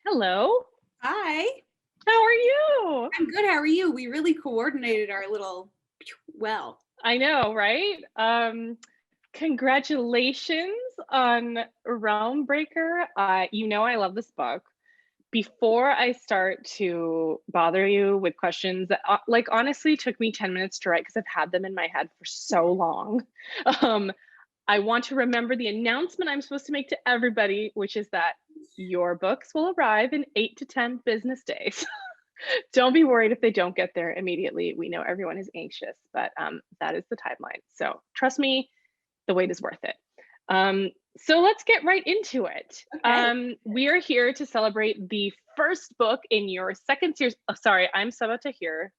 Hello. Hi, How are you? I'm good. How are you? We really coordinated our little well. I know, right? Congratulations on Realm Breaker. I love this book. Before I start to bother you with questions that, honestly took me 10 minutes to write because I've had them in my head for so long. Um, I want to remember the announcement I'm supposed to make to everybody, which is that your books will arrive in 8 to 10 business days. Don't be worried if they don't get there immediately. We know everyone is anxious, but that is the timeline. So trust me, the wait is worth it. So let's get right into it. Okay. We are here to celebrate the first book in your second series. Oh, sorry, I'm Sabaa Tahir.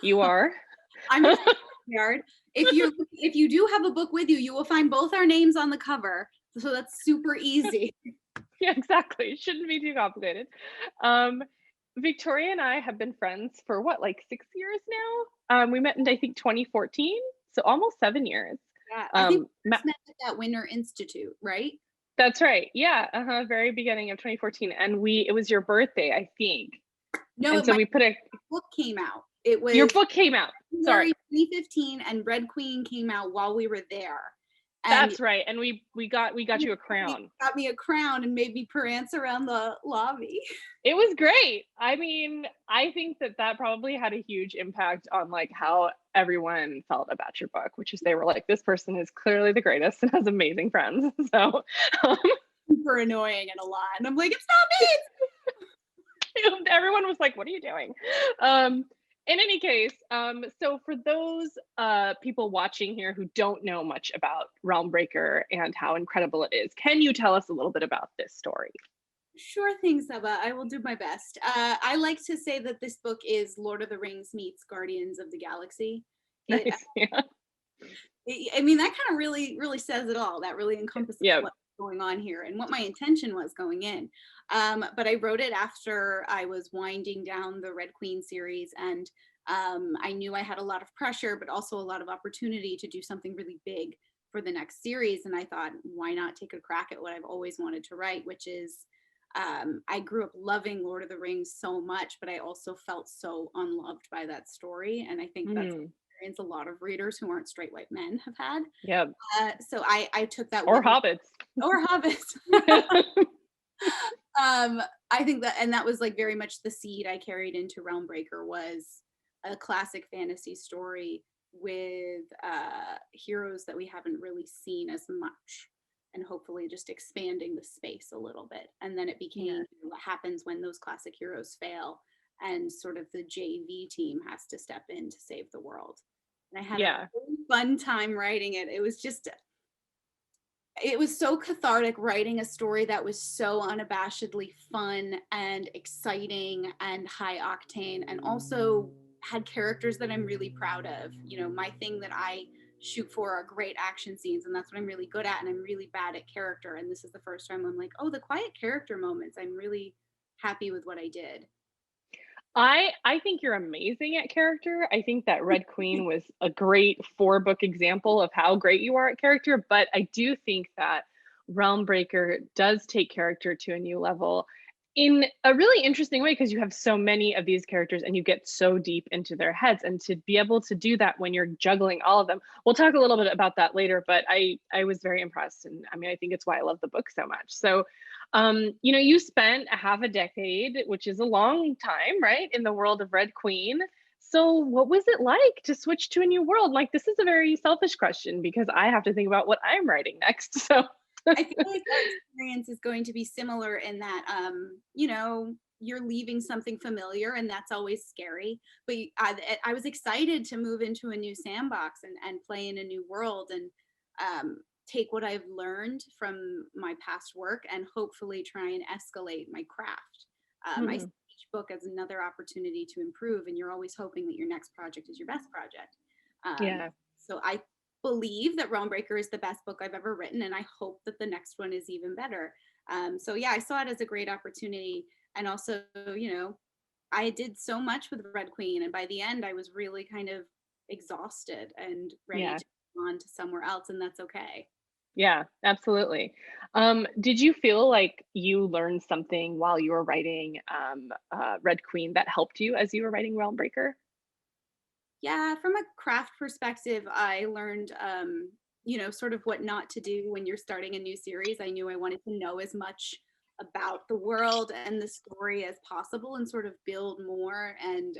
You are? I'm Victoria Aveyard. If you do have a book with you, you will find both our names on the cover. So that's super easy. Yeah, exactly. Shouldn't be too complicated. Um, Victoria and I have been friends for what, like 6 years now? We met in I think 2014, so almost 7 years. Yeah, I think Um, we first met at that Winter Institute, right? that's right. Yeah, very beginning of 2014, and we it was your birthday, I think, No, and so my we put a book came out. It your was book came out. Sorry, February 2015, and Red Queen came out while we were there. And that's right, and we got you a crown. got me a crown and made me prance around the lobby. It was great. I mean, I think that that probably had a huge impact on like how everyone felt about your book, which is they were like, this person is clearly the greatest and has amazing friends. So um, Super annoying and a lot. And I'm like, it's everyone was like, what are you doing? Um, in any case, so for those people watching here who don't know much about Realm Breaker and how incredible it is, can you tell us a little bit about this story? Sure thing, Saba. I will do my best. I like to say that this book is Lord of the Rings meets Guardians of the Galaxy. It, Nice. Yeah. I mean, that kind of really says it all. That really encompasses Yeah. what's going on here and what my intention was going in. But I wrote it after I was winding down the Red Queen series, and I knew I had a lot of pressure, but also a lot of opportunity to do something really big for the next series. And I thought, why not take a crack at what I've always wanted to write, which is I grew up loving Lord of the Rings so much, but I also felt so unloved by that story. And I think that's Mhm. experience a lot of readers who aren't straight white men have had. Yeah. So I took that Or with me, hobbits. or hobbits. um, I think that, and that was like very much the seed I carried into Realmbreaker was a classic fantasy story with heroes that we haven't really seen as much, and hopefully just expanding the space a little bit. And then it Yeah. became what happens when those classic heroes fail, and sort of the JV team has to step in to save the world. And I had a Yeah. really fun time writing it. It was so cathartic writing a story that was so unabashedly fun and exciting and high octane, and also had characters that I'm really proud of. You know, my thing that I shoot for are great action scenes, and that's what I'm really good at, and I'm really bad at character. And this is the first time I'm like, oh, the quiet character moments, I'm really happy with what I did. I think you're amazing at character. I think that Red Queen was a great four-book example of how great you are at character, but I do think that Realm Breaker does take character to a new level in a really interesting way because you have so many of these characters and you get so deep into their heads, and to be able to do that when you're juggling all of them. We'll talk a little bit about that later, but I was very impressed, and I mean I think it's why I love the book so much. So you spent a half a decade, which is a long time, right, in the world of Red Queen. So, what was it like to switch to a new world? Like, this is a very selfish question because I have to think about what I'm writing next. So, I feel like our experience is going to be similar in that, you're leaving something familiar, and that's always scary. But I was excited to move into a new sandbox and play in a new world, and take what I've learned from my past work and hopefully try and escalate my craft. I see hmm, each book as another opportunity to improve, and you're always hoping that your next project is your best project. Um, yeah, so I believe that Realm Breaker is the best book I've ever written, and I hope that the next one is even better. So yeah, I saw it as a great opportunity, and also, I did so much with Red Queen, and by the end, I was really kind of exhausted and ready yeah. to move on to somewhere else, and that's okay. Yeah, absolutely. Did you feel like you learned something while you were writing Red Queen that helped you as you were writing Realm Breaker? Yeah, from a craft perspective, I learned, sort of what not to do when you're starting a new series. I knew I wanted to know as much about the world and the story as possible and sort of build more and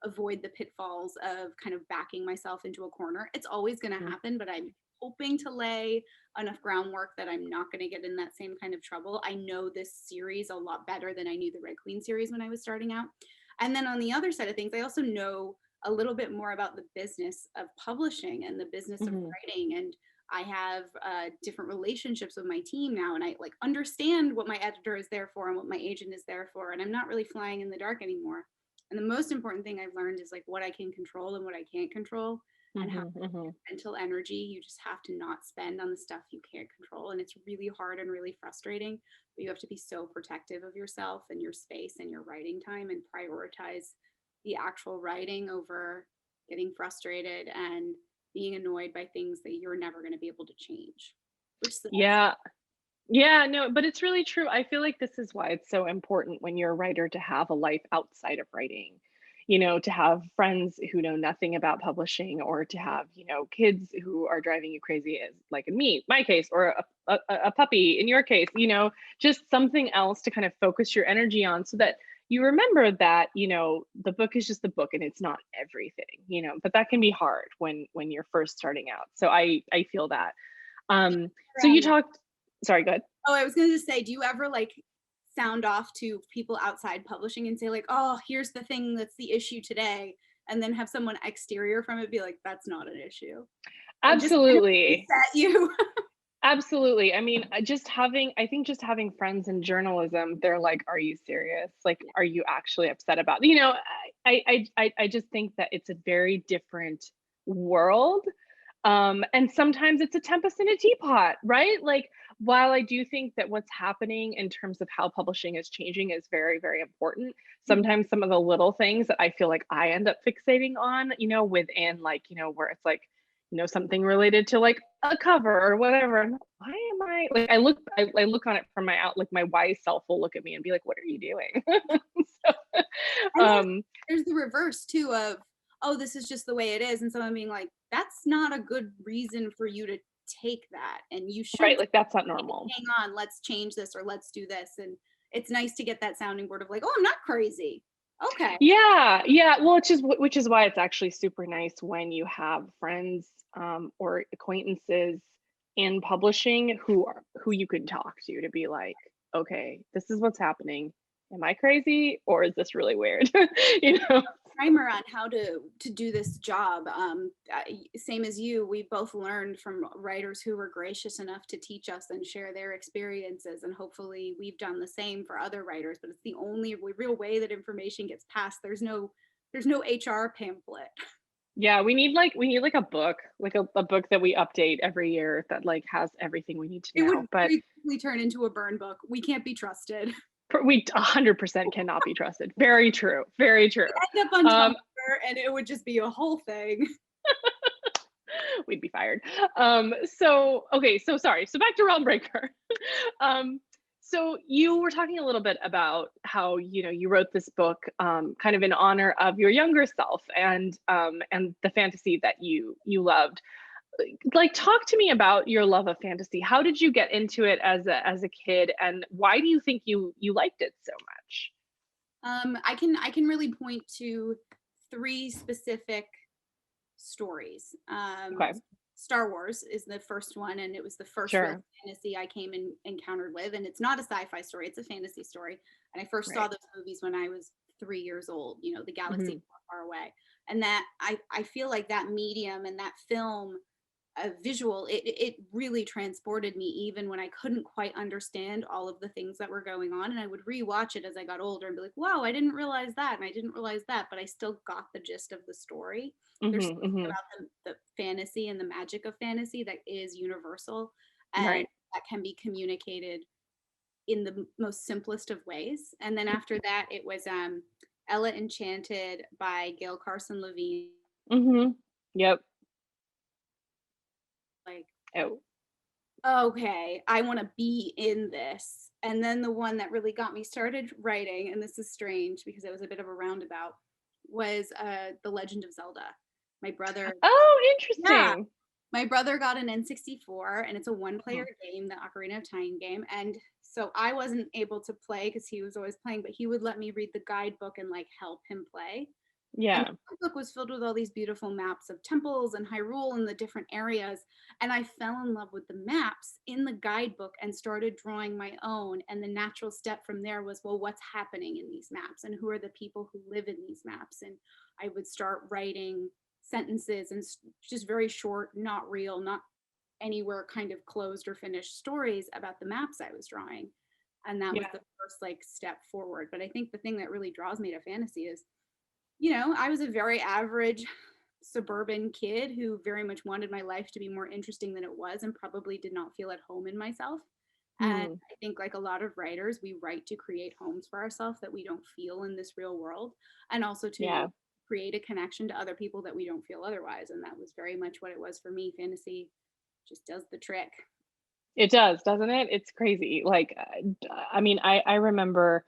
avoid the pitfalls of kind of backing myself into a corner. It's always going to Mhm. happen, but I'm hoping to lay enough groundwork that I'm not going to get in that same kind of trouble. I know this series a lot better than I knew the Red Queen series when I was starting out. And then on the other side of things, I also know a little bit more about the business of publishing and the business of Mhm. writing. And I have different relationships with my team now, and I like understand what my editor is there for and what my agent is there for. And I'm not really flying in the dark anymore. And the most important thing I've learned is like what I can control and what I can't control, and how Mhm. Mhm. mental energy you just have to not spend on the stuff you can't control. And it's really hard and really frustrating, but you have to be so protective of yourself and your space and your writing time and prioritize the actual writing over getting frustrated and being annoyed by things that you're never going to be able to change, which sucks. Yeah. Yeah, no, but it's really true. I feel like this is why it's so important when you're a writer to have a life outside of writing. To have friends who know nothing about publishing, or to have, kids who are driving you crazy, as like in my case, or a puppy in your case, just something else to kind of focus your energy on so that you remember that, the book is just the book and it's not everything, but that can be hard when you're first starting out. So I feel that. So you talked, sorry, go ahead. Oh, I was going to just say, do you ever like sound off to people outside publishing and say like, oh, here's the thing that's the issue today, and then have someone exterior from it be like, that's not an issue, and just kind of Absolutely. reset you? Absolutely. I mean, I think just having friends in journalism, they're like, "Are you serious? Like, are you actually upset about?" I just think that it's a very different world. And sometimes it's a tempest in a teapot, right? Like, while I do think that what's happening in terms of how publishing is changing is very, very important, Mhm. sometimes some of the little things that I feel like I end up fixating on, within, like, where it's like, something related to like a cover or whatever. I'm like, why am I like, I look on it from my out, like my wise self will look at me and be like, what are you doing? So, And um, there's the reverse too of, oh, this is just the way it is, and someone being like, that's not a good reason for you to take that, and you should right, like that's not say, normal. hang on, let's change this or let's do this. And it's nice to get that sounding board of like, oh, I'm not crazy. Okay. Yeah, yeah. Well, which is why it's actually super nice when you have friends or acquaintances in publishing who you can talk to be like, okay, this is what's happening. Am I crazy or is this really weird? you know? Primer on how to do this job. Same as you, we both learned from writers who were gracious enough to teach us and share their experiences, and hopefully we've done the same for other writers. But it's the only real way that information gets passed. There's no HR pamphlet. Yeah, we need like a book, like a book that we update every year that like has everything we need to It would know. But very quickly turn into a burn book. We can't be trusted. we 100% cannot be trusted. Very true. Very true. End up on Um, Tumblr, and it would just be a whole thing. we'd be fired. So okay, so sorry. So back to Realm Breaker. um, so you were talking a little bit about how you wrote this book kind of in honor of your younger self and the fantasy that you loved. Like, talk to me about your love of fantasy. How did you get into it as a kid, and why do you think you liked it so much? I can really point to three specific stories. Okay, Star Wars is the first one, and it was the first real sure, fantasy I came and encountered with. And it's not a sci-fi story; it's a fantasy story. And I first saw right. those movies when I was 3 years old. The galaxy Hmm. far, far away, and that I feel like that medium and that film a visual, it really transported me even when I couldn't quite understand all of the things that were going on. And I would rewatch it as I got older and be like, wow, I didn't realize that, and I didn't realize that, but I still got the gist of the story. There's Hmm. something Hmm. about the fantasy and the magic of fantasy that is universal, and Right. that can be communicated in the most simplest of ways. And then after that, it was Ella Enchanted by Gail Carson Levine. Hmm. Yep. Like, Oh. okay, I want to be in this. And then the one that really got me started writing, and this is strange because it was a bit of a roundabout, was The Legend of Zelda. My brother, Oh, yeah, interesting. my brother got an N64 and it's a one-player Mhm. game, the Ocarina of Time game. And so I wasn't able to play because he was always playing, but he would let me read the guidebook and like help him play. And Yeah. the book was filled with all these beautiful maps of temples and Hyrule and the different areas. And I fell in love with the maps in the guidebook and started drawing my own. And the natural step from there was, well, what's happening in these maps and who are the people who live in these maps? And I would start writing sentences and just very short, not real, not anywhere kind of closed or finished stories about the maps I was drawing. And that was Yeah. the first like step forward. But I think the thing that really draws me to fantasy is, you know, I was a very average suburban kid who very much wanted my life to be more interesting than it was and probably did not feel at home in myself. And Hmm. I think, like a lot of writers, we write to create homes for ourselves that we don't feel in this real world, and also to Yeah. create a connection to other people that we don't feel otherwise. And that was very much what it was for me. Fantasy just does the trick. It does, doesn't it? It's crazy. Like, I mean, I remember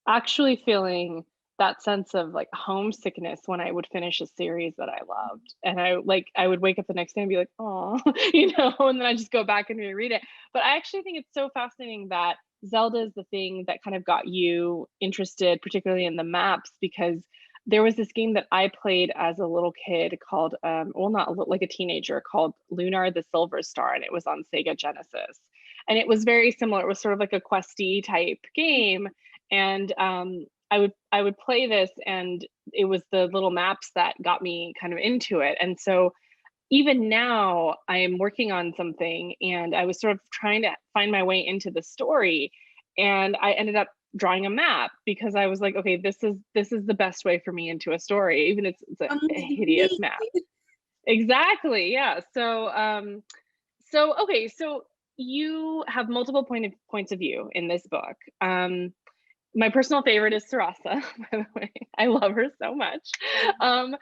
actually feeling that sense of like homesickness when I would finish a series that I loved. And I would wake up the next day and be like, oh, and then I just go back and reread it. But I actually think it's so fascinating that Zelda is the thing that kind of got you interested, particularly in the maps, because there was this game that I played as a little kid called, well, not like a teenager, called Lunar the Silver Star, and it was on Sega Genesis. And it was very similar. It was sort of like a questy type game, and I would play this, and it was the little maps that got me kind of into it. And so even now I am working on something, and I was sort of trying to find my way into the story, and I ended up drawing a map because I was like, okay, this is the best way for me into a story, even if it's I'm a with hideous me. map. Exactly. Yeah. So okay, so you have multiple points of view in this book. My personal favorite is Sarasa, by the way. I love her so much. Um,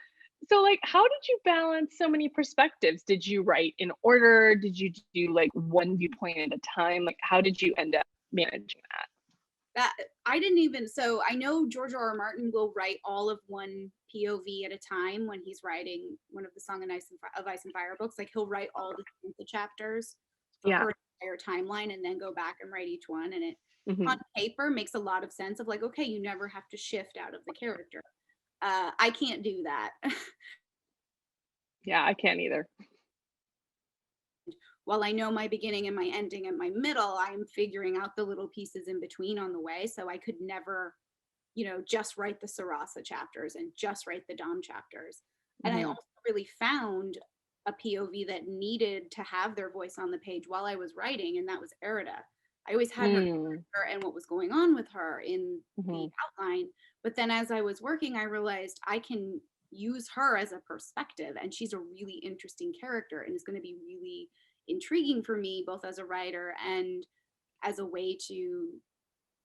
so like, how did you balance so many perspectives? Did you write in order? Did you do like one viewpoint at a time? Like, how did you end up managing that? That I didn't even, so I know George R. R. Martin will write all of one POV at a time when he's writing one of the Song of Ice and Fire books. Like he'll write all the chapters for Yeah. her entire timeline and then go back and write each one. And it on Hmm. paper makes a lot of sense of like, okay, you never have to shift out of the character. I can't do that. Yeah, I can't either. While I know my beginning and my ending and my middle, I'm figuring out the little pieces in between on the way. So I could never, you know, just write the Sarasa chapters and just write the Dom chapters. And I Hmm. also really found a POV that needed to have their voice on the page while I was writing, and that was Erida. I always had her Mm. character and what was going on with her in the Hmm. outline. But then as I was working, I realized I can use her as a perspective, and she's a really interesting character and is going to be really intriguing for me, both as a writer and as a way to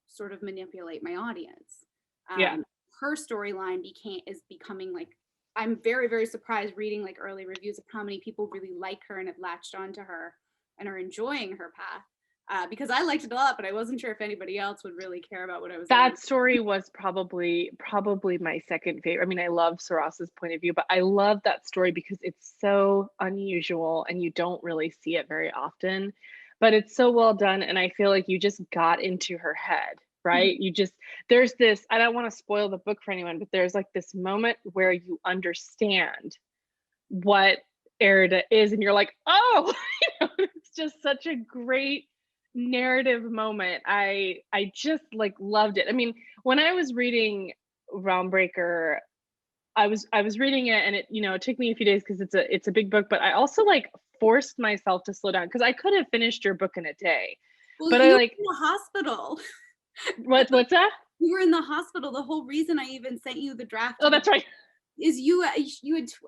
sort of manipulate my audience. Yeah. Um, Her storyline is becoming like, I'm very very surprised reading like early reviews of how many people really like her and have latched onto her and are enjoying her path. Because I liked it a lot, but I wasn't sure if anybody else would really care about what I was writing. That story was probably my second favorite. I mean, I love Sarasa's point of view, but I love that story because it's so unusual and you don't really see it very often. But it's so well done, and I feel like you just got into her head, Mhm. right? There's this, I don't want to spoil the book for anyone, but there's like this moment where you understand what Erida is, and you're like, oh, it's just such a great narrative moment. I just like loved it. I mean, when I was reading Realm Breaker, I was reading it, and it took me a few days because it's a big book, but I also like forced myself to slow down because I could have finished your book in a day. Well, But you I were like, in the hospital. what's that? You were in the hospital. The whole reason I even sent you the draft Oh, of the that's right. is you had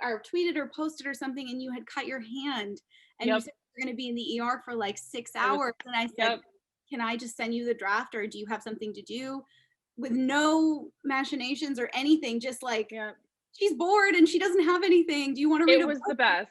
or tweeted or posted or something, and you had cut your hand, and you Yep. said you're going to be in the ER for like six I was hours. And I said, yep. can I just send you the draft, or do you have something to do? With no machinations or anything, just like, Yep. she's bored and she doesn't have anything. Do you want to read It a was the book? best.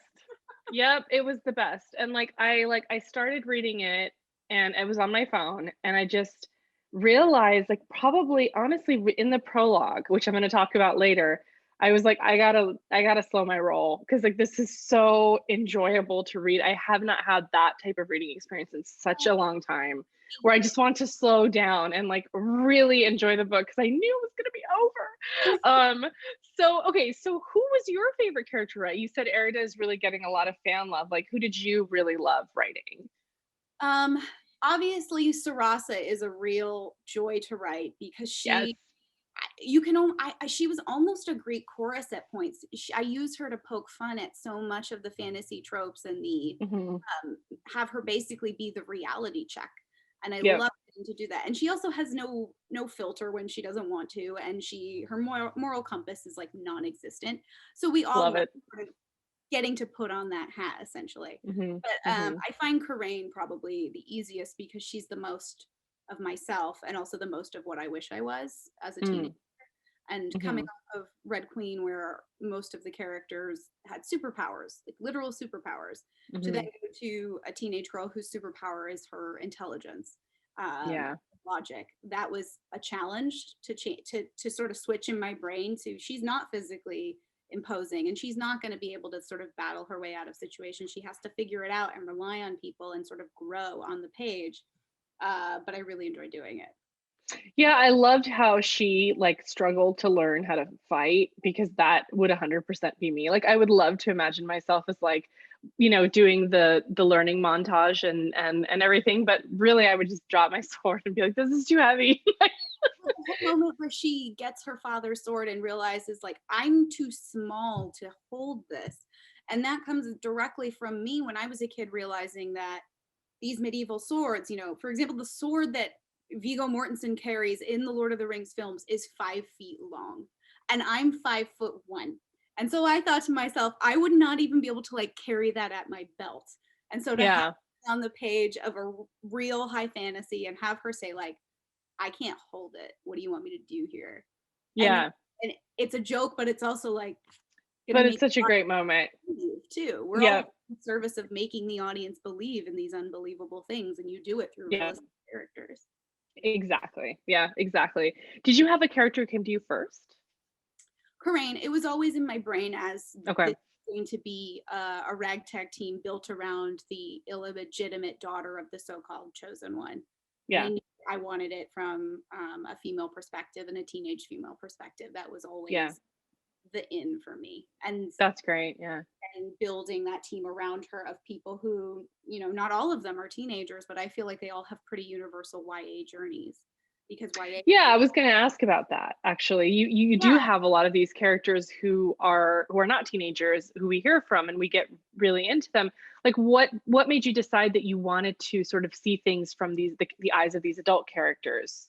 Yep, it was the best, and, I started reading it, and it was on my phone, and I just realized, probably, honestly, w in the prologue, which I'm gonna talk about later, I was like, "I gotta slow my roll because this is so enjoyable to read." I have not had that type of reading experience in such a long time, where I just want to slow down and, really enjoy the book because I knew it was gonna be over. So, okay, so who was your favorite character, right? You said Erida is really getting a lot of fan love. Who did you really love writing? Um, Obviously, Sarasa is a real joy to write because Yes. you can she was almost a Greek chorus at points. I use her to poke fun at so much of the fantasy tropes and the Mhm. have her basically be the reality check. And I Yep. love getting to do that. And she also has no filter when she doesn't want to, and her moral compass is like non-existent. So we all Love love it. sort of getting to put on that hat essentially. Mhm. But Mhm. I find Coraine probably the easiest because she's the most of myself and also the most of what I wish I was as a teenager. Mm. And coming Mhm. off of Red Queen, where most of the characters had superpowers, like literal superpowers, to then Mhm. go to a teenage girl whose superpower is her intelligence, Yeah. logic. That was a challenge to to sort of switch in my brain to she's not physically imposing and she's not going to be able to sort of battle her way out of situations. She has to figure it out and rely on people and sort of grow on the page. But I really enjoy doing it. Yeah, I loved how she, struggled to learn how to fight because that would 100% be me. I would love to imagine myself as, doing the learning montage and everything, but really I would just drop my sword and be like, "This is too heavy." Well, the whole moment where she gets her father's sword and realizes like I'm too small to hold this, and that comes directly from me when I was a kid realizing that these medieval swords, for example, the sword that Viggo Mortensen carries in the Lord of the Rings films is 5 feet long, and I'm 5'1". And so I thought to myself, I would not even be able to like carry that at my belt. And so to have Yeah. it on the page of a real high fantasy and have her say like I can't hold it. What do you want me to do here? And Yeah. and it's a joke, but it's also like gonna But it's make such a the great moment. audience believe too. We're all Yep. in service of making the audience believe in these unbelievable things, and you do it through Yeah. realistic characters. Exactly. Yeah, exactly. Did you have a character who came to you first? Coraine, it was always in my brain as Okay. this is going to be a ragtag team built around the illegitimate daughter of the so-called chosen one. And I Yeah. knew I wanted it from a female perspective and a teenage female perspective. That was Yeah. always the in for me. That's great. Yeah. And building that team around her of people who, not all of them are teenagers, but I feel like they all have pretty universal YA journeys because YA. Yeah, I was gonna ask about that, actually. You do Yeah, have a lot of these characters who are not teenagers, who we hear from, and we get really into them. What made you decide that you wanted to sort of see things from the eyes of these adult characters?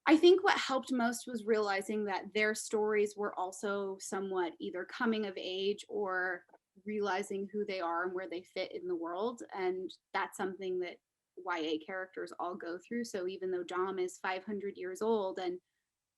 I think what helped most was realizing that their stories were also somewhat either coming of age or realizing who they are and where they fit in the world. And that's something that YA characters all go through. So even though Dom is 500 years old and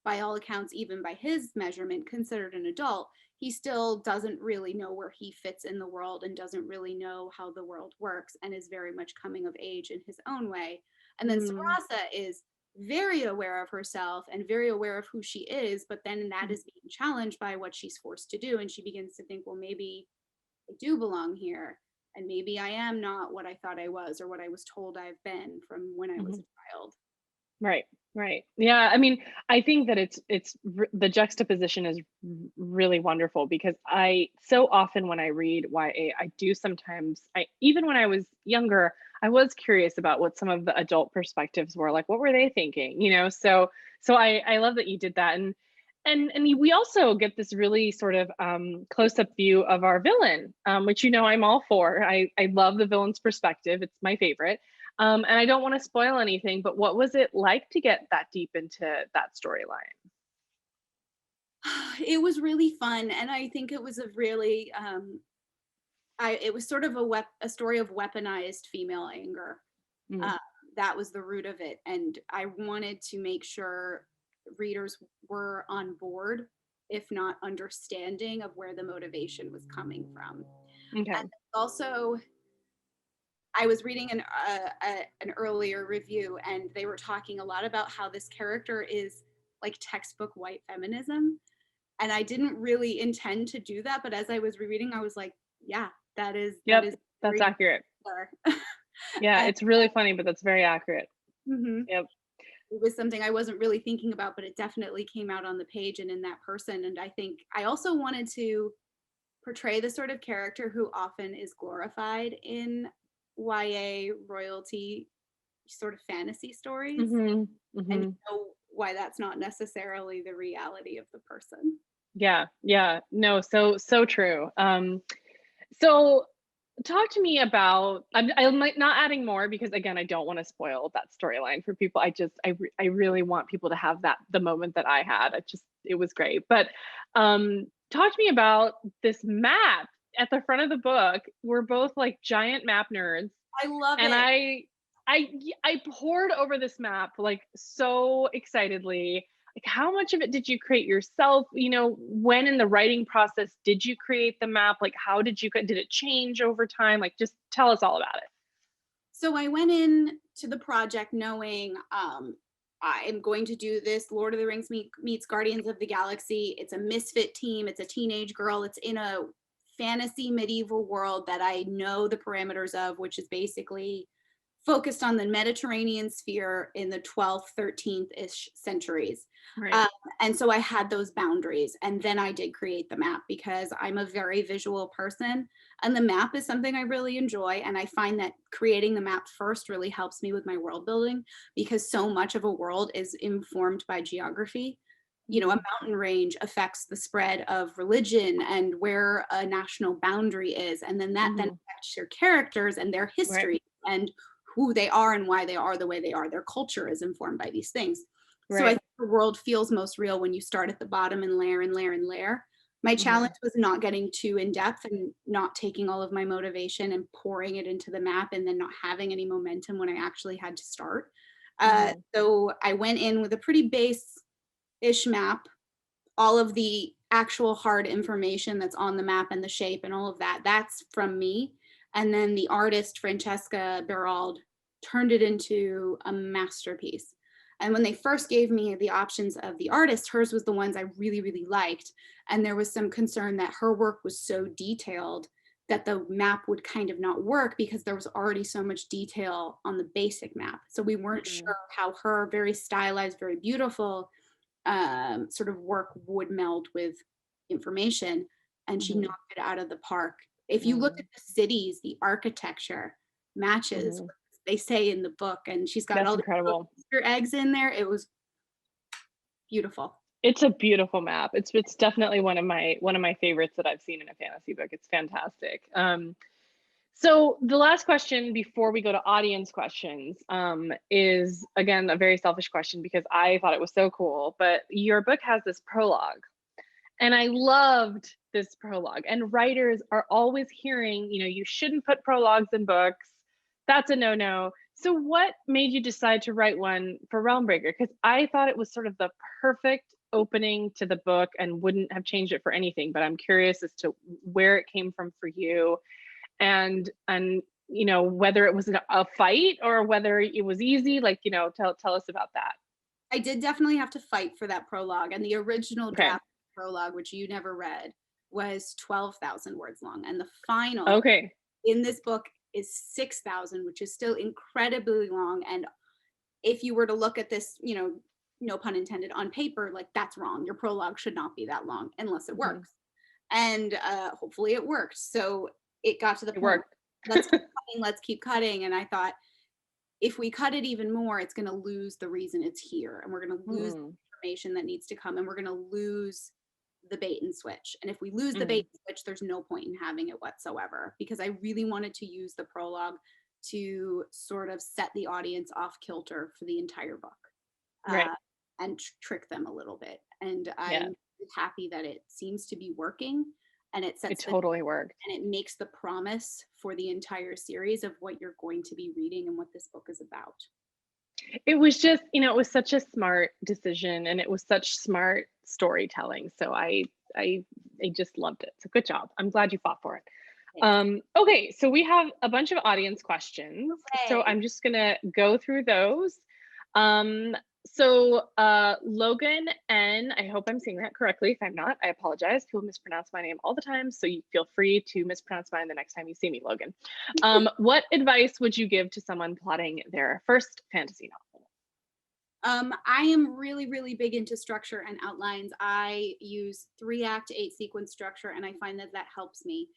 by all accounts, even by his measurement, considered an adult, he still doesn't really know where he fits in the world and doesn't really know how the world works and is very much coming of age in his own way. And then Mm, Sarasa is very aware of herself and very aware of who she is, but then that mhm, is being challenged by what she's forced to do. And she begins to think, well, maybe I do belong here. And maybe I am not what I thought I was or what I was told I've been from when I was mhm. a child. Right, right. Yeah, I mean, I think that the juxtaposition is really wonderful because I so often when I read YA, I do sometimes I even when I was younger, I was curious about what some of the adult perspectives were, like what were they thinking, you know? So I love that you did that and we also get this really sort of close up view of our villain, which I'm all for. I love the villain's perspective; it's my favorite. And I don't want to spoil anything, but what was it like to get that deep into that storyline? It was really fun, and I think it was a really it was sort of a story of weaponized female anger. Mm, Uh, that was the root of it, and I wanted to make sure readers were on board, if not understanding, of where the motivation was coming from. And okay. Also, I was reading an earlier review, and they were talking a lot about how this character is like textbook white feminism. And I didn't really intend to do that, but as I was rereading, I was like, yeah, that Yep, is that's very accurate. similar. Yeah, And it's really funny, but that's very accurate. mhm, Yep. it was something I wasn't really thinking about, but it definitely came out on the page and in that person. And I think I also wanted to portray the sort of character who often is glorified in YA royalty sort of fantasy stories, Mhm. and Mhm. know why that's not necessarily the reality of the person. Yeah. Yeah. No, so true. So talk to me about, I'm like not adding more because again, I don't want to spoil that storyline for people. I really want people to have that the moment that I had. It was great. But talk to me about this map at the front of the book. We're both like giant map nerds, I love and it. I poured over this map like so excitedly. Like, how much of it did you create yourself? You know, when in the writing process did you create the map? Like, how did it change over time? Like, just tell us all about it. So I went in to the project knowing I am going to do this Lord of the Rings meets Guardians of the Galaxy. It's a misfit team. It's a teenage girl. It's in a fantasy medieval world that I know the parameters of, which is basically focused on the Mediterranean sphere in the 12th, 13th-ish centuries. Right. Um, and so I had those boundaries. And then I did create the map because I'm a very visual person. And the map is something I really enjoy. And I find that creating the map first really helps me with my world building because so much of a world is informed by geography. You know, a mountain range affects the spread of religion and where a national boundary is. And then that then Mhm. affects your characters and their Right. history and who they are and why they are the way they are. Their culture is informed by these things. So I Right. think the world feels most real when you start at the bottom and layer and layer and layer. My challenge Mhm. was not getting too in depth and not taking all of my motivation and pouring it into the map and then not having any momentum when I actually had to start. Mhm. So I went in with a pretty base-ish map, all of the actual hard information that's on the map and the shape and all of that, that's from me. And then the artist, Francesca Berald, turned it into a masterpiece. And when they first gave me the options of the artist, hers was the ones I really, really liked. And there was some concern that her work was so detailed that the map would kind of not work because there was already so much detail on the basic map. So we weren't Mhm. sure how her very stylized, very beautiful sort of work would meld with information, and she Mhm. knocked it out of the park. If you look at Mhm. the cities, the architecture matches Mhm. what they say in the book, and she's got That's all the little incredible. Easter eggs in there. It was beautiful. It's a beautiful map. It's definitely one of my favorites that I've seen in a fantasy book. It's fantastic. So the last question before we go to audience questions is again a very selfish question because I thought it was so cool. But your book has this prologue, and I loved this prologue. And writers are always hearing, you shouldn't put prologues in books. That's a no-no. So what made you decide to write one for Realmbreaker? Because I thought it was sort of the perfect opening to the book and wouldn't have changed it for anything. But I'm curious as to where it came from for you, and whether it was a fight or whether it was easy. Like, tell us about that. I did definitely have to fight for that prologue, and the original Okay. draft prologue, which you never read, was 12,000 words long, and the final Okay. in this book is 6,000, which is still incredibly long. And if you were to look at this, no pun intended, on paper, like that's wrong. Your prologue should not be that long unless it Mhm. works. And hopefully it worked. So it got to the It point, worked. let's keep cutting, let's keep cutting. And I thought, if we cut it even more, it's going to lose the reason it's here. And we're going to lose Mm, the information that needs to come. And we're going to lose the bait and switch. And if we lose the mm, bait and switch, there's no point in having it whatsoever, because I really wanted to use the prologue to sort of set the audience off kilter for the entire book, right. uh, and trick them a little bit. And Yeah, I'm happy that it seems to be working, and it it sets the totally worked. and it makes the promise for the entire series of what you're going to be reading and what this book is about. It was just, it was such a smart decision and it was such smart storytelling. So I just loved it. So good job. I'm glad you fought for it. Okay, so we have a bunch of audience questions. So Okay. I'm just gonna go through those. Logan N, I hope I'm saying that correctly. If I'm not, I apologize. People mispronounce my name all the time, so you feel free to mispronounce mine the next time you see me, Logan. What advice would you give to someone plotting their first fantasy novel? I am really, really big into structure and outlines. I use 3-act, 8-sequence structure, and I find that that helps me.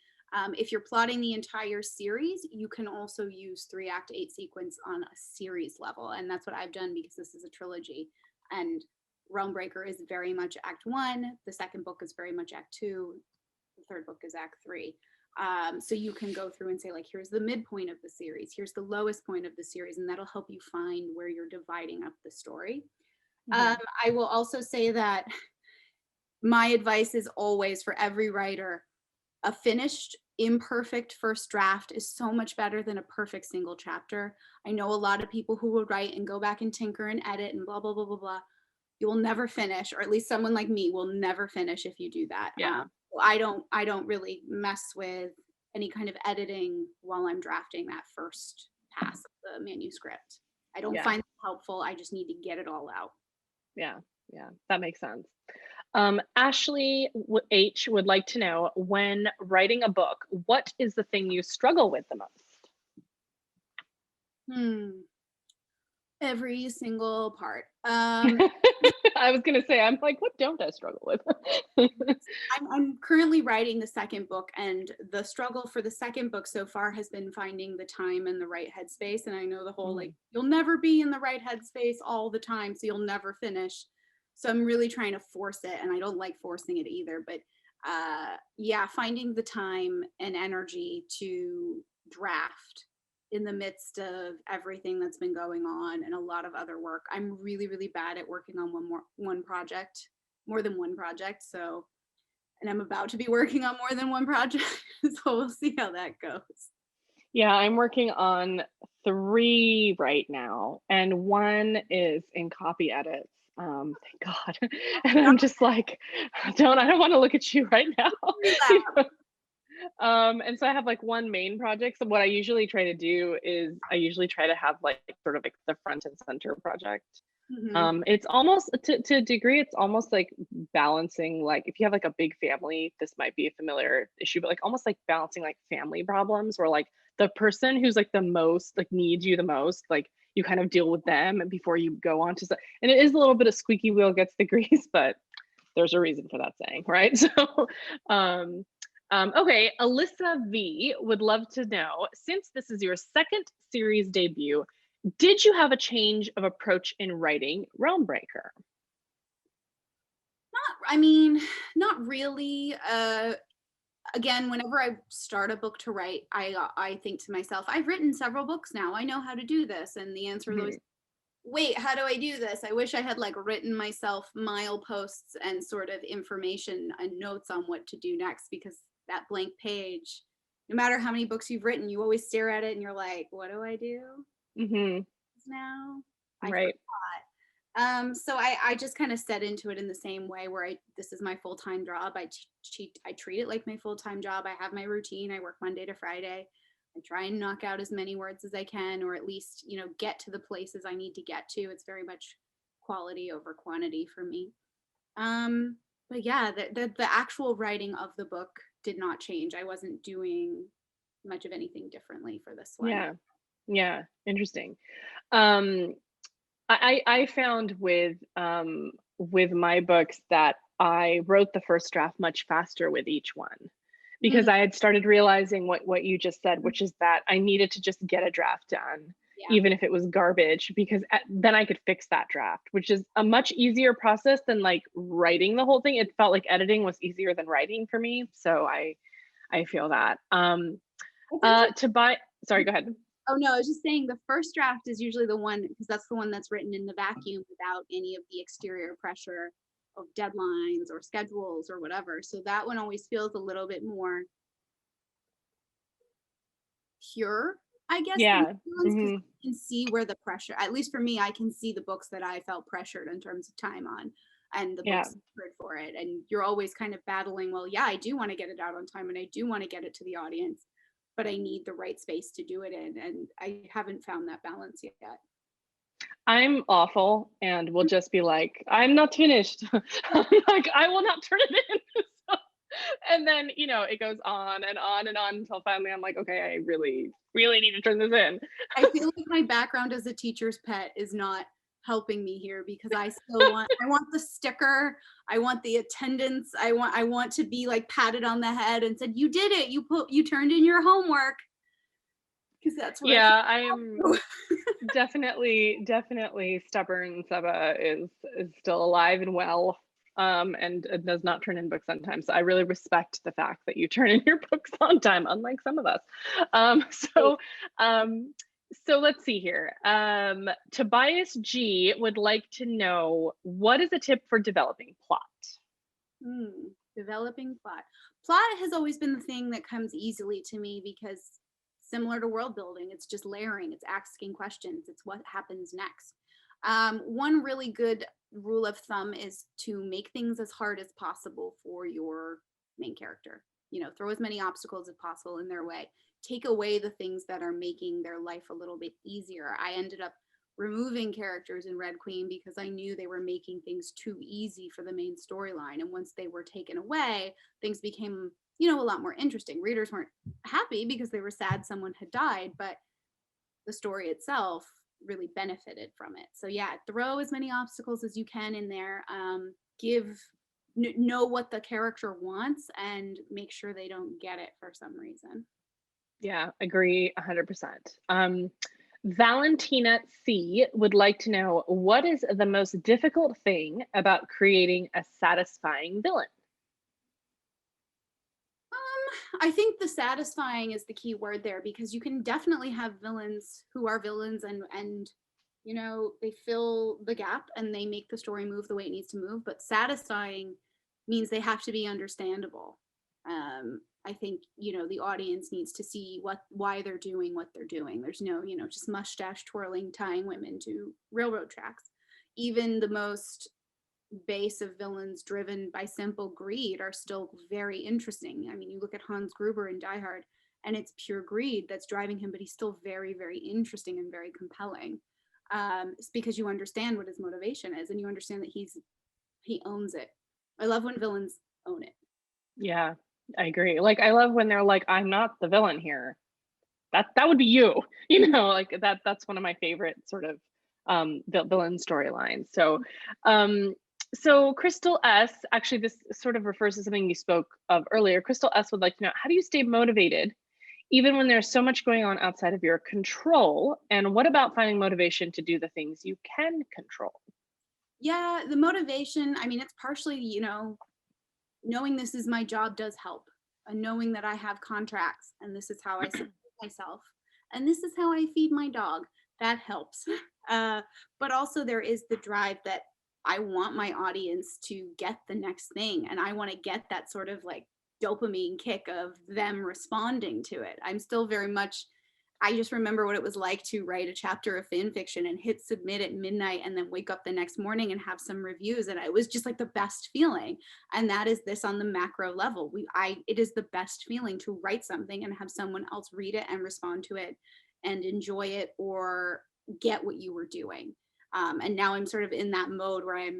If you're plotting the entire series, you can also use 3-act, 8-sequence on a series level, and that's what I've done because this is a trilogy. And Realmbreaker is very much Act 1. The second book is very much Act 2. The third book is Act 3. So you can go through and say, like, here's the midpoint of the series, here's the lowest point of the series, and that'll help you find where you're dividing up the story. I will also say that my advice is always for every writer, a finished, imperfect first draft is so much better than a perfect single chapter. I know a lot of people who will write and go back and tinker and edit and blah, blah, blah, blah, blah. You will never finish, or at least someone like me will never finish if you do that. Yeah. I don't really mess with any kind of editing while I'm drafting that first pass of the manuscript. I don't find it helpful. I just need to get it all out. Yeah, that makes sense. Ashley H would like to know, when writing a book, what is the thing you struggle with the most? Every single part. I was gonna say, I'm like, what don't I struggle with? I'm currently writing the second book, and the struggle for the second book so far has been finding the time and the right headspace. And I know the whole like, you'll never be in the right headspace all the time, so you'll never finish. So I'm really trying to force it, and I don't like forcing it either. But finding the time and energy to draft in the midst of everything that's been going on and a lot of other work. I'm really, really bad at working on more than one project. So, and I'm about to be working on more than one project. So we'll see how that goes. Yeah, I'm working on 3 right now, and 1 is in copy edits. Thank God. And I'm just like, I don't want to look at you right now. And so I have like 1 main project. So what I usually try to do is I usually try to have like sort of like the front and center project. It's almost to a degree, it's almost like balancing, like if you have like a big family, this might be a familiar issue, but like almost like balancing like family problems where like the person who's like the most like needs you the most, like you kind of deal with them and before you go on to and it is a little bit of squeaky wheel gets the grease, but there's a reason for that saying, right? So okay, Alyssa V would love to know, since this is your second series debut, did you have a change of approach in writing Realmbreaker? Not really. Again, whenever I start a book to write, I think to myself, I've written several books now. I know how to do this. And the answer is always, wait, how do I do this? I wish I had like written myself mileposts and sort of information and notes on what to do next, because that blank page, no matter how many books you've written, you always stare at it and you're like, what do I do now? I Right. forgot. So I just kind of set into it in the same way where this is my full-time job. I treat it like my full-time job. I have my routine. I work Monday to Friday. I try and knock out as many words as I can, or at least, get to the places I need to get to. It's very much quality over quantity for me. But yeah, the actual writing of the book did not change. I wasn't doing much of anything differently for this one. Yeah, interesting. I found with my books that I wrote the first draft much faster with each one, because I had started realizing what you just said, which is that I needed to just get a draft done, even if it was garbage, because then I could fix that draft, which is a much easier process than like writing the whole thing. It felt like editing was easier than writing for me. So I feel that. Sorry, go ahead. Oh no, I was just saying the first draft is usually the one, because that's the one that's written in the vacuum without any of the exterior pressure of deadlines or schedules or whatever. So that one always feels a little bit more pure, I guess. Yeah. Because you can see where the pressure, at least for me, I can see the books that I felt pressured in terms of time on, and the books for it. And you're always kind of battling, well, yeah, I do want to get it out on time and I do want to get it to the audience. but I need the right space to do it in. And I haven't found that balance yet. I'm awful and will just be like, I'm not finished. Like, I will not turn it in. So, and then, you know, it goes on and on and on until finally I'm like, okay, I really, really need to turn this in. I feel like my background as a teacher's pet is not helping me here, because I want the sticker, I want the attendance, I want to be like patted on the head and said, you did it, you turned in your homework, because that's what Yeah, I am definitely stubborn. Sabaa is still alive and well, and does not turn in books on time. So I really respect the fact that you turn in your books on time, unlike some of us. Um, so um, so let's see here. Tobias G would like to know, what is a tip for developing plot? Developing plot. Plot has always been the thing that comes easily to me, because similar to world building, it's just layering, it's asking questions, it's what happens next. One really good rule of thumb is to make things as hard as possible for your main character. You know, throw as many obstacles as possible in their way. Take away the things that are making their life a little bit easier. I ended up removing characters in Red Queen because I knew they were making things too easy for the main storyline. And once they were taken away, things became, you know, a lot more interesting. Readers weren't happy because they were sad someone had died, but the story itself really benefited from it. So yeah, throw as many obstacles as you can in there. Know what the character wants and make sure they don't get it for some reason. Yeah, agree 100%. Valentina C would like to know, what is the most difficult thing about creating a satisfying villain? I think the satisfying is the key word there, because you can definitely have villains who are villains and you know, they fill the gap and they make the story move the way it needs to move, but satisfying means they have to be understandable. I think, you know, the audience needs to see why they're doing what they're doing. There's no, you know, just mustache twirling, tying women to railroad tracks. Even the most base of villains driven by simple greed are still very interesting. I mean, you look at Hans Gruber in Die Hard, and it's pure greed that's driving him, but he's still very, very interesting and very compelling. It's because you understand what his motivation is, and you understand that he owns it. I love when villains own it. Yeah, I agree. Like, I love when they're like, I'm not the villain here. That would be you. You know, like that's one of my favorite sort of villain storylines. So Crystal S, actually this sort of refers to something you spoke of earlier. Crystal S would like to know, how do you stay motivated even when there's so much going on outside of your control? And what about finding motivation to do the things you can control? Yeah, the motivation, I mean, it's partially, you know, knowing this is my job does help, and knowing that I have contracts and this is how I support myself and this is how I feed my dog, that helps. But also there is the drive that I want my audience to get the next thing, and I want to get that sort of like dopamine kick of them responding to it. I'm still very much, I just remember what it was like to write a chapter of fan fiction and hit submit at midnight and then wake up the next morning and have some reviews. And it was just like the best feeling. And that is this on the macro level. It is the best feeling to write something and have someone else read it and respond to it and enjoy it or get what you were doing. And now I'm sort of in that mode where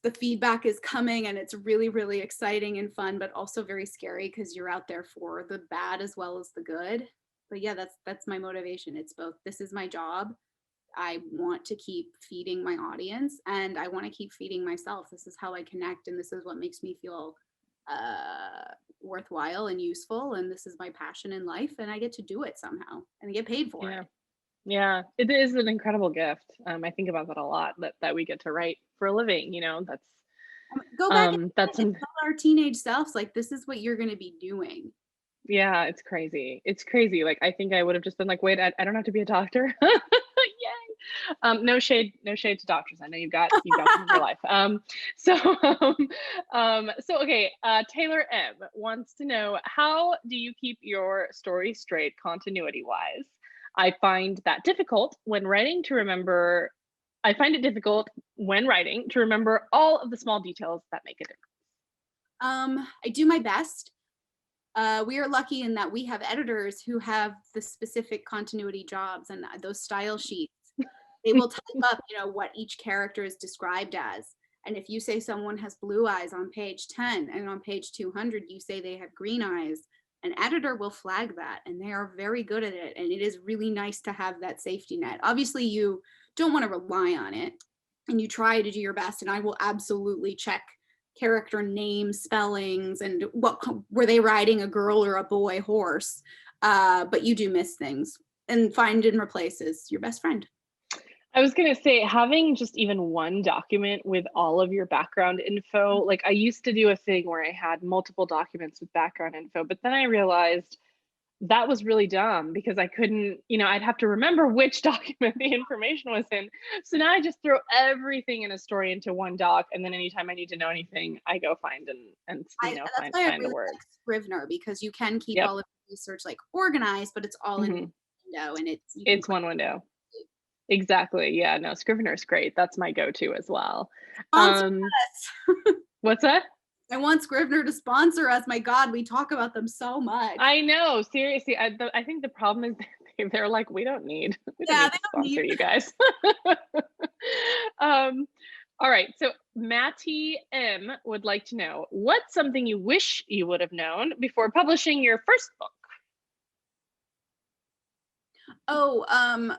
the feedback is coming and it's really, really exciting and fun, but also very scary because you're out there for the bad as well as the good. But yeah, that's my motivation. It's both. This is my job. I want to keep feeding my audience and I want to keep feeding myself. This is how I connect, and this is what makes me feel worthwhile and useful. And this is my passion in life, and I get to do it somehow and I get paid for it. Yeah, it is an incredible gift. I think about that a lot, that we get to write for a living, you know, Go back and that's tell our teenage selves, like, this is what you're going to be doing. yeah, it's crazy. It's crazy. Like, I think I would have just been like, wait, I don't have to be a doctor. Yay. No shade to doctors. I know you've got them in your life. So okay, Taylor M wants to know, how do you keep your story straight continuity wise? I find it difficult when writing to remember all of the small details that make a difference. I do my best. We are lucky in that we have editors who have the specific continuity jobs and those style sheets. They will type up, what each character is described as. And if you say someone has blue eyes on page 10 and on page 200, you say they have green eyes, an editor will flag that, and they are very good at it. And it is really nice to have that safety net. Obviously, you don't want to rely on it, and you try to do your best. And I will absolutely check character names, spellings, and what were they riding, a girl or a boy horse. But you do miss things, and find and replace is your best friend. I was going to say, having just even one document with all of your background info, like I used to do a thing where I had multiple documents with background info, but then I realized that was really dumb because I couldn't, I'd have to remember which document the information was in. So now I just throw everything in a story into one doc, and then anytime I need to know anything, I go find and find the word. Like Scrivener, because you can keep Yep. all of the research like organized, but it's all in one window, and it's one window. Exactly. Yeah, no, Scrivener is great. That's my go-to as well. What's that? I want Scrivener to sponsor us. My God, we talk about them so much. I know, seriously. I think the problem is they're like, we don't need to sponsor you guys. All right, so Matty M would like to know, what's something you wish you would have known before publishing your first book?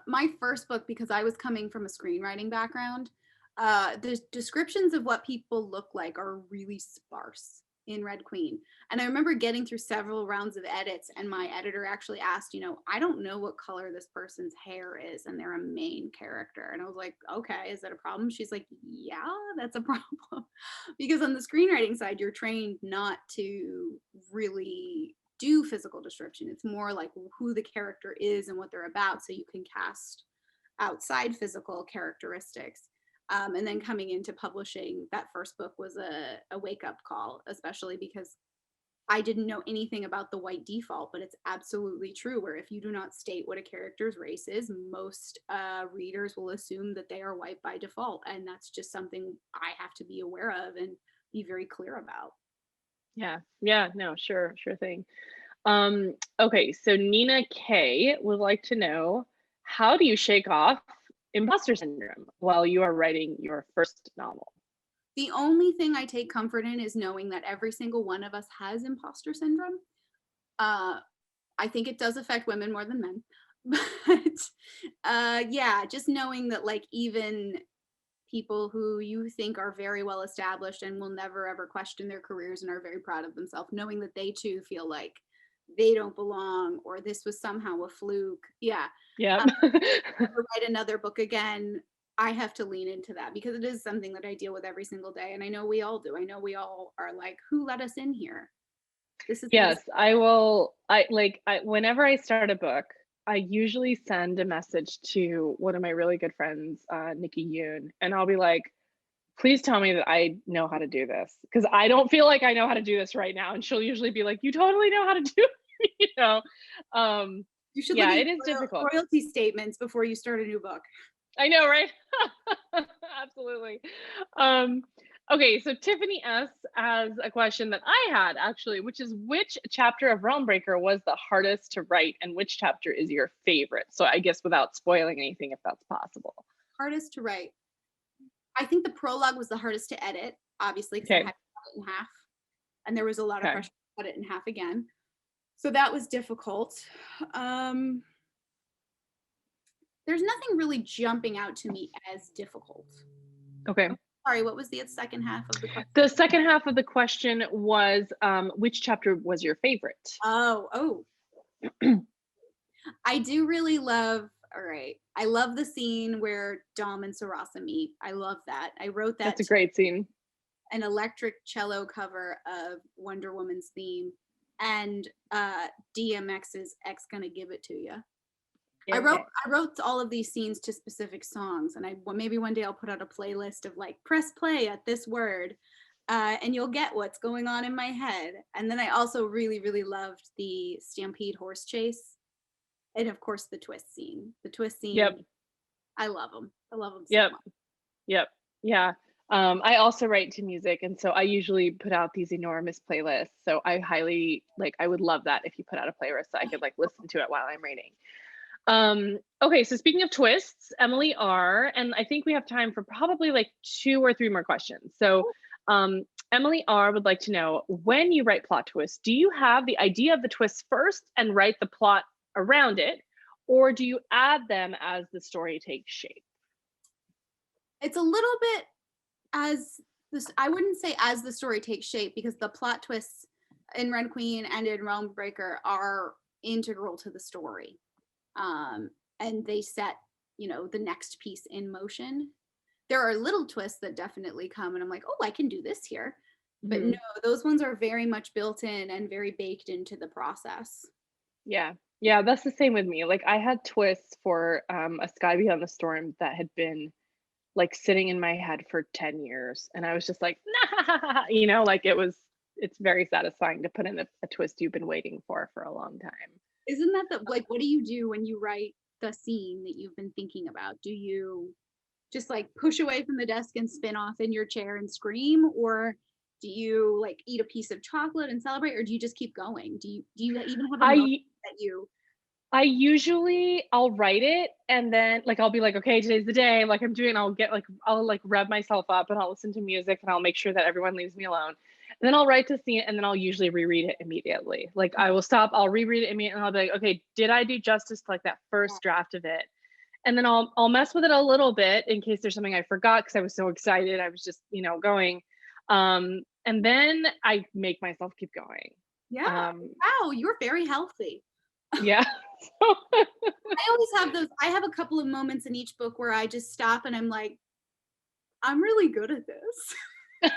My first book, because I was coming from a screenwriting background, the descriptions of what people look like are really sparse in Red Queen. And I remember getting through several rounds of edits, and my editor actually asked, I don't know what color this person's hair is, and they're a main character. And I was like, okay, is that a problem? She's like, yeah, that's a problem. Because on the screenwriting side, you're trained not to really do physical description. It's more like who the character is and what they're about, so you can cast outside physical characteristics. And then coming into publishing, that first book was a wake-up call, especially because I didn't know anything about the white default, but it's absolutely true, where if you do not state what a character's race is, most readers will assume that they are white by default. And that's just something I have to be aware of and be very clear about. Yeah, no, sure thing. Okay, so Nina K would like to know, how do you shake off imposter syndrome while you are writing your first novel? The only thing I take comfort in is knowing that every single one of us has imposter syndrome. I think it does affect women more than men, but yeah, just knowing that like even people who you think are very well established and will never ever question their careers and are very proud of themselves, knowing that they too feel like they don't belong or this was somehow a fluke. Yeah. Write another book again, I have to lean into that because it is something that I deal with every single day. And I know we all do. I know we all are like, who let us in here? This is I will. Whenever I start a book, I usually send a message to one of my really good friends, Nikki Yoon, and I'll be like, please tell me that I know how to do this, because I don't feel like I know how to do this right now. And she'll usually be like, you totally know how to do it, You should look at it is difficult. Royalty statements before you start a new book. I know, right? Absolutely. Okay, so Tiffany S has a question that I had actually, which is, which chapter of Realmbreaker was the hardest to write and which chapter is your favorite? So I guess without spoiling anything, if that's possible. Hardest to write. I think the prologue was the hardest to edit, obviously, because I had to cut it in half. And there was a lot of pressure to cut it in half again. So that was difficult. There's nothing really jumping out to me as difficult. Okay. Sorry, what was the second half of the question? The second half of the question was, which chapter was your favorite? Oh. I do really love, all right, I love the scene where Dom and Sarasa meet. I love that. I wrote that. That's a great scene. An electric cello cover of Wonder Woman's theme and DMX's X Gonna Give It To You. I wrote all of these scenes to specific songs, and maybe one day I'll put out a playlist of like, press play at this word, and you'll get what's going on in my head. And then I also really, really loved the Stampede horse chase, and of course the twist scene. The twist scene. Yep. I love them. I love them so much. Yep. Yeah. I also write to music, and so I usually put out these enormous playlists. So I highly like I would love that if you put out a playlist so I could like listen to it while I'm writing. Okay, so speaking of twists, Emily R, and I think we have time for probably like 2 or 3 more questions. So um, Emily R would like to know, when you write plot twists, do you have the idea of the twist first and write the plot around it, or do you add them as the story takes shape? It's a little bit as this, I wouldn't say as the story takes shape, because the plot twists in Red Queen and in Realm Breaker are integral to the story. And they set, the next piece in motion. There are little twists that definitely come and I'm like, oh, I can do this here. But no, those ones are very much built in and very baked into the process. Yeah. Yeah, that's the same with me. Like I had twists for A Sky Beyond the Storm that had been like sitting in my head for 10 years. And I was just like, nah, like it's very satisfying to put in a twist you've been waiting for a long time. Isn't that like, what do you do when you write the scene that you've been thinking about? Do you just like push away from the desk and spin off in your chair and scream? Or do you like eat a piece of chocolate and celebrate? Or do you just keep going? Do you even have a moment that you I'll write it and then like I'll be like, okay, today's the day. Like I'm doing, I'll like rev myself up and I'll listen to music and I'll make sure that everyone leaves me alone. And then I'll write the scene and then I'll usually reread it immediately. Like I will stop, I'll reread it immediately and I'll be like, okay, did I do justice to like that first draft of it? And then I'll mess with it a little bit in case there's something I forgot because I was so excited. I was just, going. And then I make myself keep going. Yeah. Wow, you're very healthy. Yeah. I always have those. I have a couple of moments in each book where I just stop and I'm like, I'm really good at this.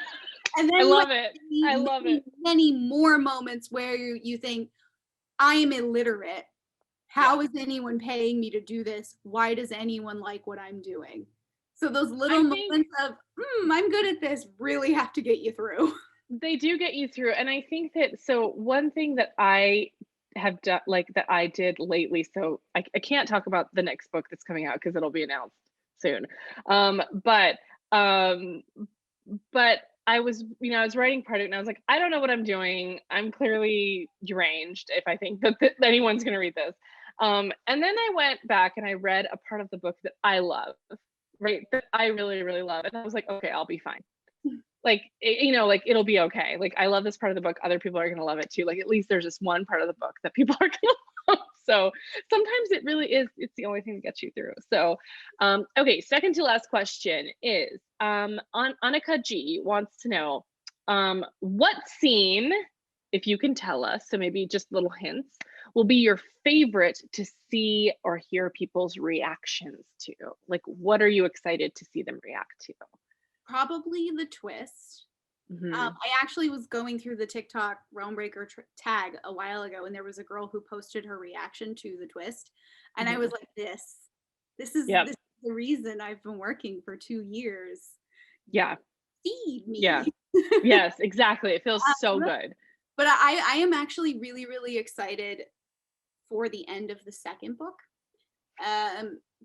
And then I love it. I love it. Many more moments where you think, I am illiterate. How is anyone paying me to do this? Why does anyone like what I'm doing? So those little moments of, I'm good at this, really have to get you through. They do get you through. And I think that, so one thing that I have done, like that I did lately, so I can't talk about the next book that's coming out because it'll be announced soon. But I was, I was writing part of it and I was like, I don't know what I'm doing. I'm clearly deranged if I think that anyone's going to read this. And then I went back and I read a part of the book that I love, right? That I really, really love. And I was like, okay, I'll be fine. Like, like it'll be okay. Like, I love this part of the book. Other people are going to love it too. Like, at least there's this one part of the book that people are going to love. So sometimes it really is, it's the only thing that gets you through. So, okay. Second to last question is, Annika G wants to know, what scene, if you can tell us, so maybe just little hints, will be your favorite to see or hear people's reactions to? Like, what are you excited to see them react to? Probably the twist. I actually was going through the TikTok Realmbreaker tag a while ago, and there was a girl who posted her reaction to the twist, and I was like, this is the reason I've been working for 2 years. Yeah. Feed me. Yeah. Yes, exactly. It feels so good. But I am actually really, really excited for the end of the second book.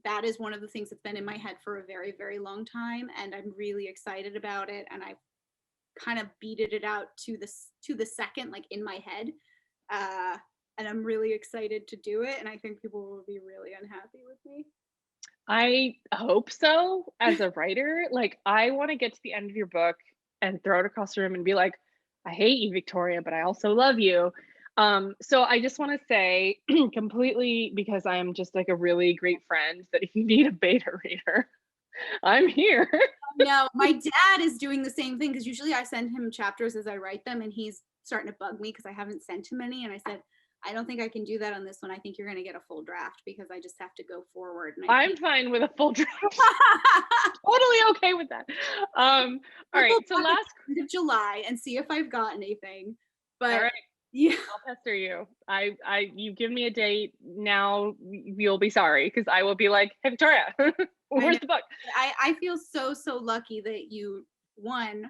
That is one of the things that's been in my head for a very, very long time, and I'm really excited about it. And I've kind of beated it out to the second, like in my head, and I'm really excited to do it. And I think people will be really unhappy with me. I hope so. As a writer, like I want to get to the end of your book and throw it across the room and be like, I hate you, Victoria, but I also love you. So I just want to say completely, because I am just like a really great friend, that if you need a beta reader, I'm here. No, my dad is doing the same thing, because usually I send him chapters as I write them, and he's starting to bug me because I haven't sent him any. And I said, I don't think I can do that on this one. I think you're going to get a full draft, because I just have to go forward. And I'm fine with a full draft. Totally okay with that. All right. So last end of July and see if I've got anything. But all right. Yeah, I'll pester you. You give me a date now, you'll be sorry, because I will be like, hey, Victoria, where's the book? I feel so lucky that you, 1,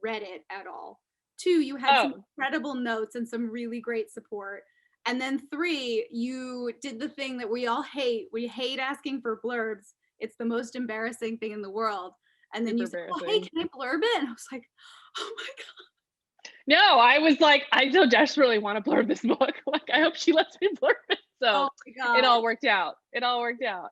read it at all. 2, you had some incredible notes and some really great support. And then 3, you did the thing that we all hate. We hate asking for blurbs. It's the most embarrassing thing in the world. And then Super you said, "Oh, hey, embarrassing. can I blurb it?" And I was like, "Oh my God." No, I was like, I so desperately want to blurb this book. Like, I hope she lets me blurb it. So Oh my it God. all worked out. It all worked out.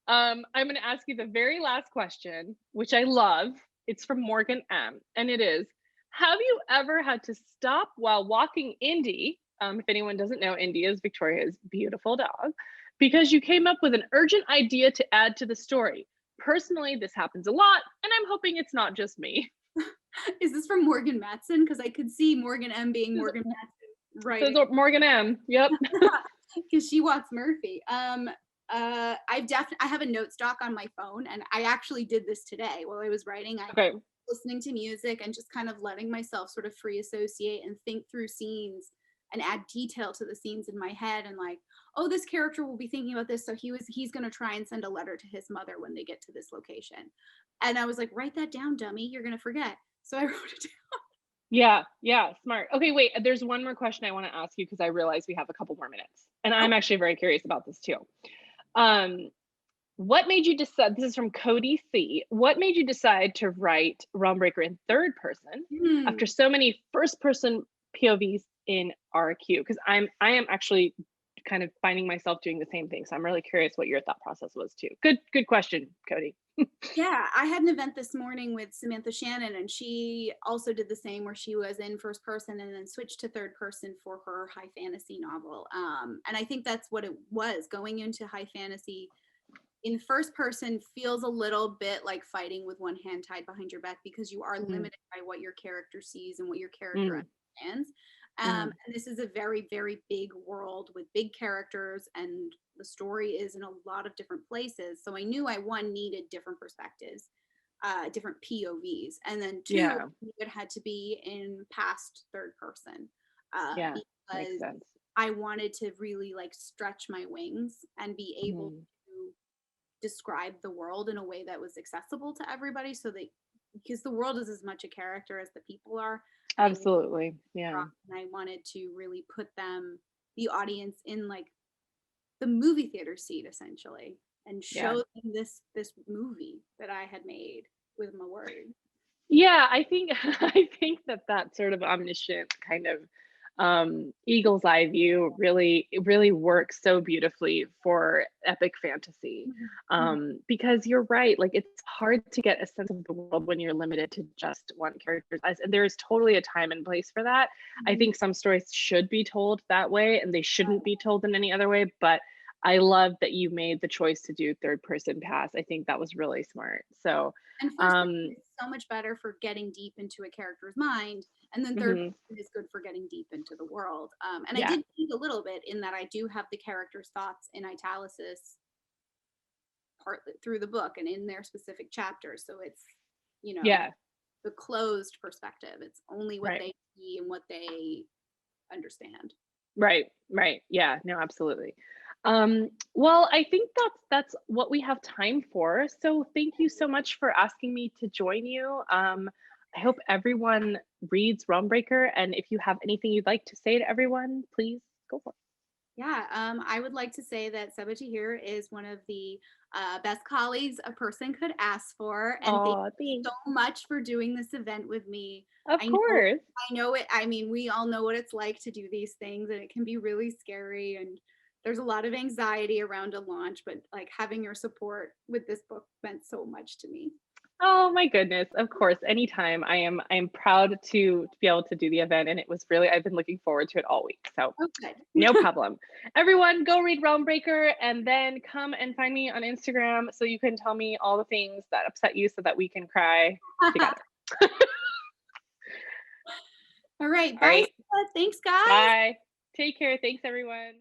I'm going to ask you the very last question, which I love. It's from Morgan M. And it is, have you ever had to stop while walking Indy? If anyone doesn't know, Indy is Victoria's beautiful dog, because you came up with an urgent idea to add to the story. Personally, this happens a lot, and I'm hoping it's not just me. Is this from Morgan Matson? Because I could see Morgan M being This Morgan Matson is writing. Morgan M. Yep. Because she wants Murphy. I have a note stock on my phone, and I actually did this today while I was writing. I Okay. listening to music and just kind of letting myself sort of free associate and think through scenes and add detail to the scenes in my head, and like, oh, this character will be thinking about this, so he's going to try and send a letter to his mother when they get to this location. And I was like, write that down, dummy, you're going to forget. So I wrote it down. Yeah, yeah, smart. Okay, wait, there's one more question I want to ask you because I realize we have a couple more minutes. And I'm actually very curious about this too. Um, what made you decide, this is from Cody C. What made you decide to write Realm Breaker in third person after so many first person POVs in RQ? Because I am actually kind of finding myself doing the same thing. So I'm really curious what your thought process was too. Good question, Cody. Yeah, I had an event this morning with Samantha Shannon, and she also did the same, where she was in first person and then switched to third person for her high fantasy novel. And I think that's what it was. Going into high fantasy in first person feels a little bit like fighting with one hand tied behind your back, because you are limited by what your character sees and what your character understands. And this is a very, very big world with big characters, and the story is in a lot of different places. So I knew I, one, needed different perspectives, different POVs, and then two, Yeah, it had to be in past third person, yeah, makes because sense. I wanted to really like stretch my wings and be able to describe the world in a way that was accessible to everybody, so that, because the world is as much a character as the people are. Absolutely. Yeah. And I wanted to really put the audience in like the movie theater seat essentially, and Yeah. show them this movie that I had made with my words. Yeah, I think I think that that sort of omniscient kind of eagle's eye view really it really works so beautifully for epic fantasy. Mhm. Because you're right, like it's hard to get a sense of the world when you're limited to just one character's eyes. And there is totally a time and place for that. I Mhm. think some stories should be told that way and they shouldn't be told in any other way, but I love that you made the choice to do third person pass. I think that was really smart. So And first person um is so much better for getting deep into a character's mind, and then third mhm, person is good for getting deep into the world. And I yeah. did cheat a little bit in that I do have the character's thoughts in italics partly through the book and in their specific chapters. So it's, you know, Yeah, the closed perspective. It's only what right. they see and what they understand. Right, right. Yeah, no, absolutely. Well, I think that's what we have time for. So thank you so much for asking me to join you. I hope everyone reads Realmbreaker, and if you have anything you'd like to say to everyone, please go for it. Yeah, I would like to say that Sabaa Tahir is one of the best colleagues a person could ask for, and thank Oh, you thanks. so much for doing this event with me. Of I know, course. I know it. I mean, we all know what it's like to do these things, and it can be really scary, and there's a lot of anxiety around a launch. But like, having your support with this book meant so much to me. Oh my goodness. Of course, anytime. I am proud to be able to do the event, and it was really I've been looking forward to it all week. So Oh, good. no problem. Everyone, go read Realm Breaker and then come and find me on Instagram so you can tell me all the things that upset you so that we can cry together. All right. All Bye. right. Sabaa. Thanks, guys. Bye. Take care. Thanks, everyone.